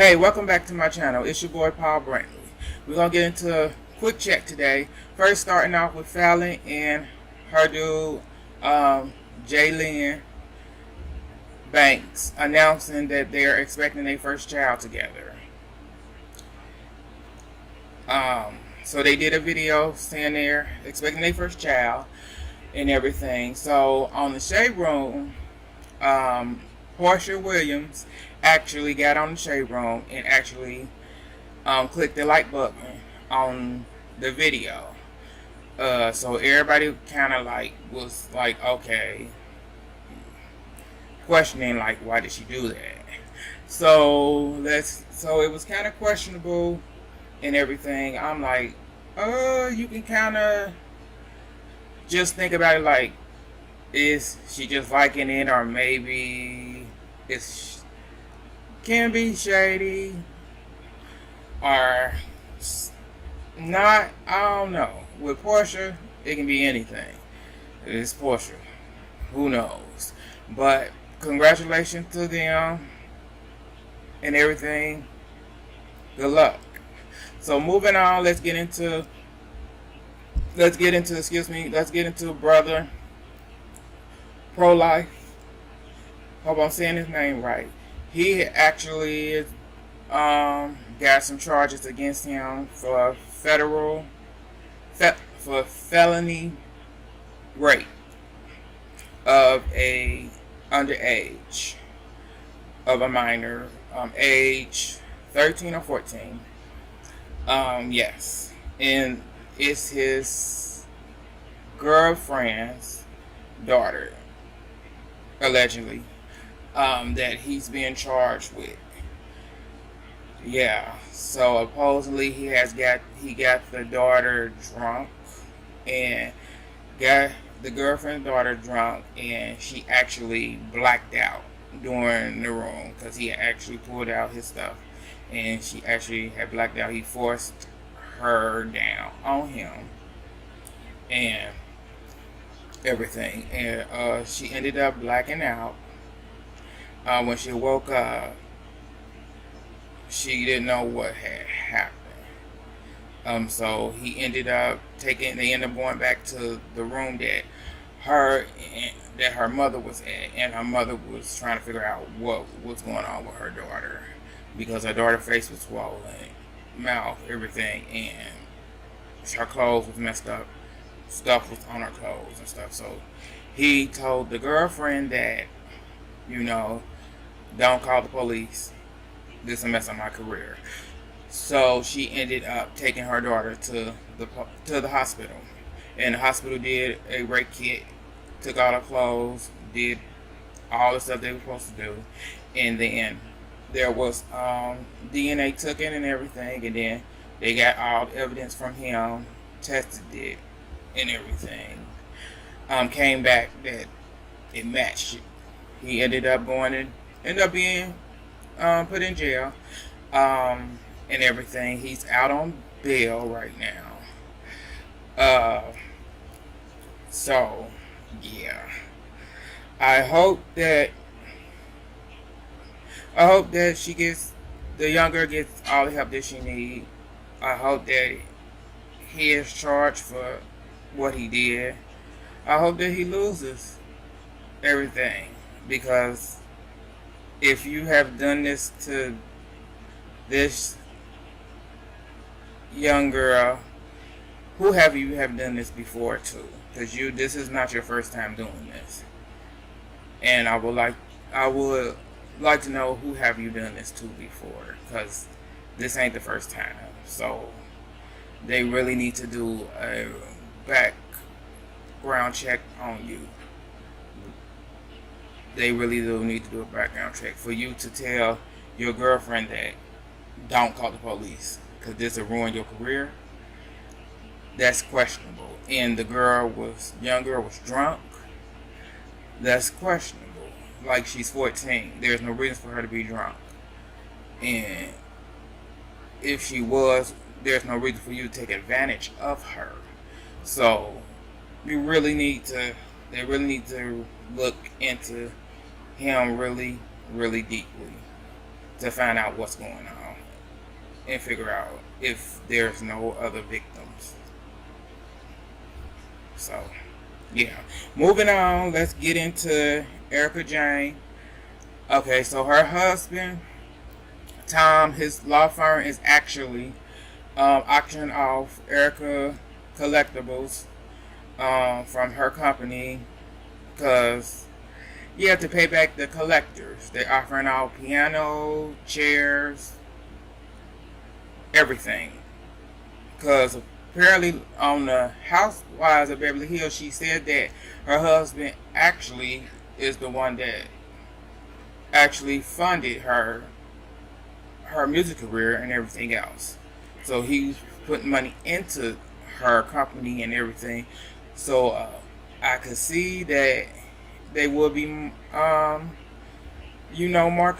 Hey, welcome back to my channel. It's your boy Paul Brantley. We're gonna get into a quick check today. First, starting off with Faylnn and her dude, Jaylan Banks, announcing that they are expecting their first child together. So they did a video saying they're expecting their first child and everything. So on the Shade Room, Portia Williams actually got on the Shade Room and actually clicked the like button on the video. So everybody kind of was like, okay, questioning like, why did she do that? So it was kind of questionable and everything. I'm like, you can kind of just think about it like, is she just liking it, or maybe can be shady or not? I don't know. With Portia, it can be anything. It's Portia. Who knows? But congratulations to them and everything. Good luck. So moving on, let's get into brother Polight. Hope I'm saying his name right. He actually got some charges against him for felony rape of a underage, of a minor, age 13 or 14. Yes, and it's his girlfriend's daughter, allegedly, that he's being charged with. Yeah, so supposedly he got the daughter drunk and got the girlfriend's daughter drunk, and she actually blacked out during the room because he actually pulled out his stuff and she actually had blacked out. He forced her down on him and everything, and she ended up blacking out. When she woke up, she didn't know what had happened. So they ended up going back to the room that her mother was at, and her mother was trying to figure out what was going on with her daughter, because her daughter's face was swollen, mouth, everything, and her clothes was messed up. Stuff was on her clothes and stuff. So he told the girlfriend that, don't call the police. This is a mess of my career. So she ended up taking her daughter to the hospital, and the hospital did a rape kit, took all her clothes, did all the stuff they were supposed to do, and then there was DNA taken and everything, and then they got all the evidence from him, tested it and everything. Came back that it matched it. He ended up being put in jail and everything. He's out on bail right now. So yeah, I hope that the younger gets all the help that she needs. I hope that he is charged for what he did. I hope that he loses everything, because if you have done this to this young girl, who have you done this before to? Because this is not your first time doing this, and I would like to know who have you done this to before, because this ain't the first time. So they really need to do a background check on you. They really do need to do a background check for you to tell your girlfriend that don't call the police, because this will ruin your career. That's questionable. And the young girl was drunk. That's questionable. Like, she's 14. There's no reason for her to be drunk. And if she was, there's no reason for you to take advantage of her. So they really need to look into him really, really deeply. to find out what's going on and figure out if there's no other victims. So, yeah. Moving on, let's get into Erika Jayne. Okay, so her husband, Tom, his law firm is actually auctioning off Erika collectibles from her company because you have to pay back the collectors. They're offering out piano, chairs, everything. Because apparently on the Housewives of Beverly Hills, she said that her husband actually is the one that actually funded her music career and everything else. So he's putting money into her company and everything. So I could see that they will be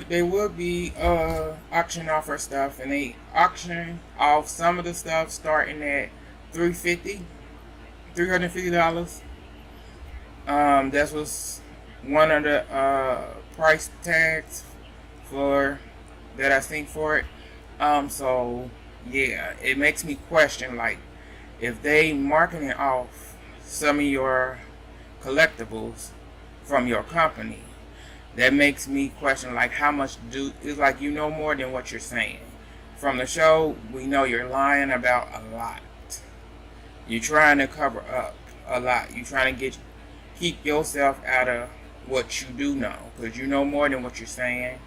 they will be auctioning off her stuff, and they auction off some of the stuff starting at $350. That was one of the price tags for that I seen for it. So yeah, it makes me question, like, if they marketing off some of your collectibles from your company, that makes me question, like, how much it's like you know more than what you're saying. From the show, we know you're lying about a lot. You're trying to cover up a lot. You're trying to keep yourself out of what you do know, because you know more than what you're saying.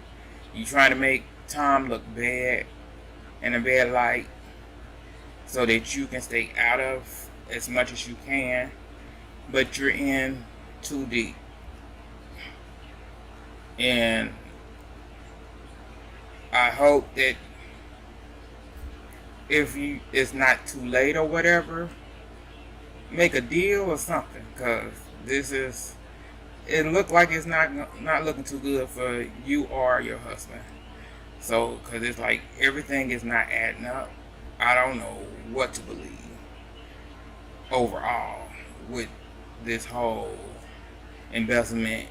You're trying to make Tom look bad in a bad light so that you can stay out of as much as you can, but you're in too deep. And I hope that if it's not too late or whatever, make a deal or something, because it looked like it's not looking too good for you or your husband. So, because it's like everything is not adding up. I don't know what to believe overall with this whole investment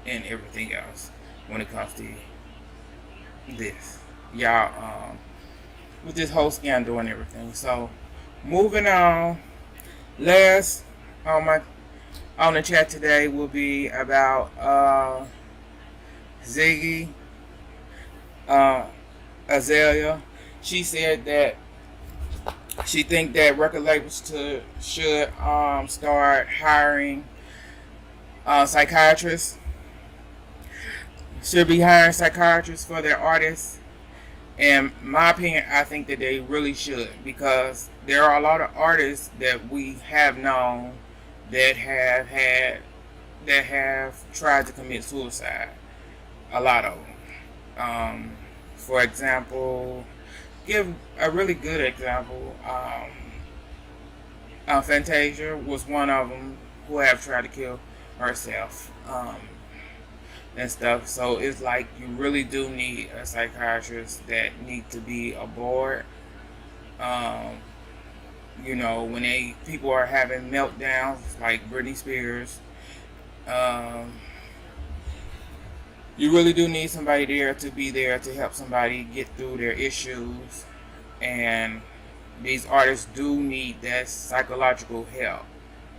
and everything else when it comes to this. Y'all, with this whole scandal and everything. So, moving on. Last on the chat today will be about Iggy Azalea. She said that she think that record labels should start hiring psychiatrists. Should be hiring psychiatrists for their artists. In my opinion, I think that they really should, because there are a lot of artists that we have known that have tried to commit suicide. A lot of them. For example, give a really good example. Fantasia was one of them who have tried to kill herself. And stuff. So it's like you really do need a psychiatrist that need to be aboard. When people are having meltdowns like Britney Spears, you really do need somebody there to be there to help somebody get through their issues. And these artists do need that psychological help,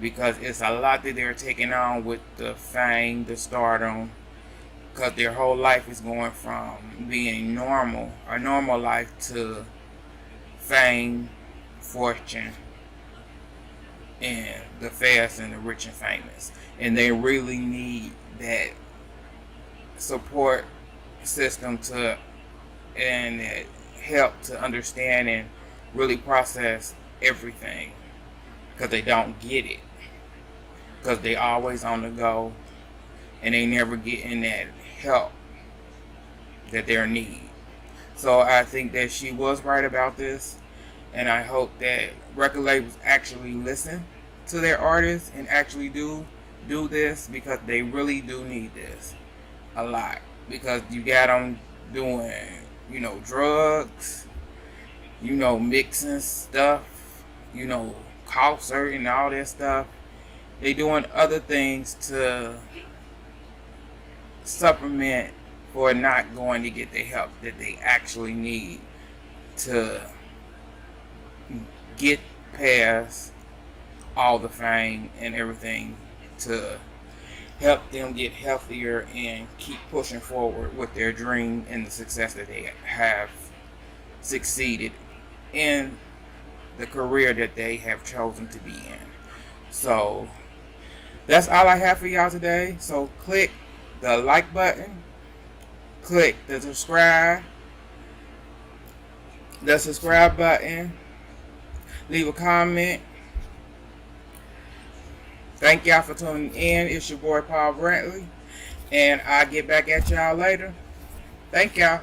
because it's a lot that they're taking on with the fame, the stardom, because their whole life is going from being a normal life, to fame, fortune, and the fast and the rich and famous. And they really need that support system and that help to understand and really process everything, because they don't get it, because they always on the go and they never getting that help that they need. So I think that she was right about this, and I hope that record labels actually listen to their artists and actually do this, because they really do need this a lot, because you got them doing drugs, mixing stuff, concert and all that stuff. They doing other things to supplement for not going to get the help that they actually need to get past all the fame and everything, to help them get healthier and keep pushing forward with their dream and the success that they have succeeded in the career that they have chosen to be in. So that's all I have for y'all today. So click the like button, click the subscribe button, leave a comment. Thank y'all for tuning in. It's your boy Paul Brantley, and I'll get back at y'all later. Thank y'all.